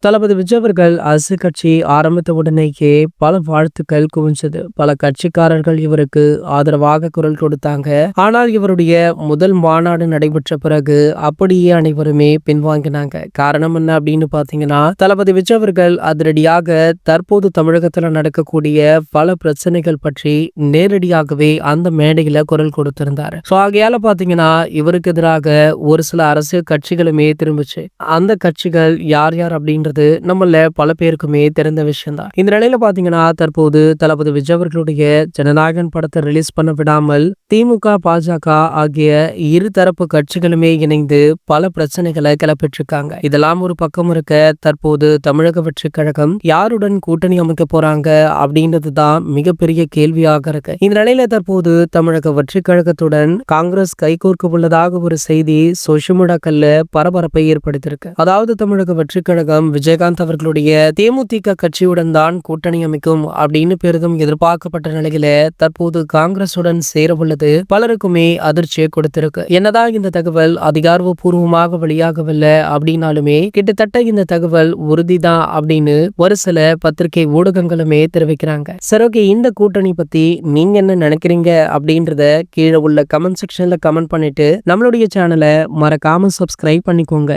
தளபதி விஜய் அவர்கள் அரசு கட்சி ஆரம்பித்த உடனேயே பல வாழ்த்துக்கள் குவிஞ்சது. பல கட்சிக்காரர்கள் இவருக்கு ஆதரவாக குரல் கொடுத்தாங்க. ஆனால் இவருடைய முதல் மாநாடு நடைபெற்ற பிறகு அப்படியே அனைவருமே பின்வாங்கினாங்க. காரணம் என்ன அப்படின்னு பாத்தீங்கன்னா, தளபதி விஜய் அவர்கள் அதிரடியாக தற்போது தமிழகத்துல நடக்கக்கூடிய பல பிரச்சனைகள் பற்றி நேரடியாகவே அந்த மேடையில குரல் கொடுத்திருந்தாரு. ஆகையால பாத்தீங்கன்னா இவருக்கு எதிராக ஒரு சில அரசியல் கட்சிகளுமே திரும்பிச்சு. அந்த கட்சிகள் யார் யார் அப்படின்றது நம்மள பல பேருக்குமே தெரிந்த விஷயம் தான். இந்த நிலையில பாத்தீங்கன்னா தற்போது தளபதி விஜய் அவர்களுடைய ஜனநாயகன் படத்தை ரிலீஸ் பண்ண விடாமல் திமுக, பாஜக ஆகிய இரு தரப்பு கட்சிகளுமே இணைந்து பல பிரச்சனைகளை கிளப்பிட்டு இருக்காங்க. இதெல்லாம் ஒரு பக்கம் இருக்க, தற்போது தமிழக வெற்றி கழகம் யாருடன் கூட்டணி அமைக்க போறாங்க அப்படின்றது தான் மிகப்பெரிய கேள்வியாக இருக்கு. இந்த நிலையில தற்போது தமிழக வெற்றி கழகத்துடன் காங்கிரஸ் கைகோர்க்க உள்ளதாக ஒரு செய்தி சோஷியல் மீடியாக்கள்ல பரபரப்பை ஏற்படுத்தியிருக்கு. அதாவது தமிழக வெற்றி கழகம் விஜயகாந்த் அவர்களுடைய தேமுதிக கட்சியுடன் தான் கூட்டணி அமைக்கும் அப்படின்னு பெரிதும் எதிர்பார்க்கப்பட்ட நிலையில தற்போது காங்கிரசுடன் சேர உள்ளது பலருக்குமே அதிர்ச்சியை கொடுத்திருக்கு. என்னதான் இந்த தகவல் அதிகாரப்பூர்வமாக வெளியாகவில்லை அப்படின்னாலுமே கிட்டத்தட்ட இந்த தகவல் உறுதிதான் அப்படின்னு ஒரு சில பத்திரிகை ஊடகங்களுமே தெரிவிக்கிறாங்க. சரி, ஓகே, இந்த கூட்டணி பத்தி நீங்க என்ன நினைக்கிறீங்க அப்படின்றத கீழே உள்ள கமெண்ட் செக்ஷன்ல கமெண்ட் பண்ணிட்டு நம்மளுடைய சேனலை மறக்காம சப்ஸ்கிரைப் பண்ணிக்கோங்க.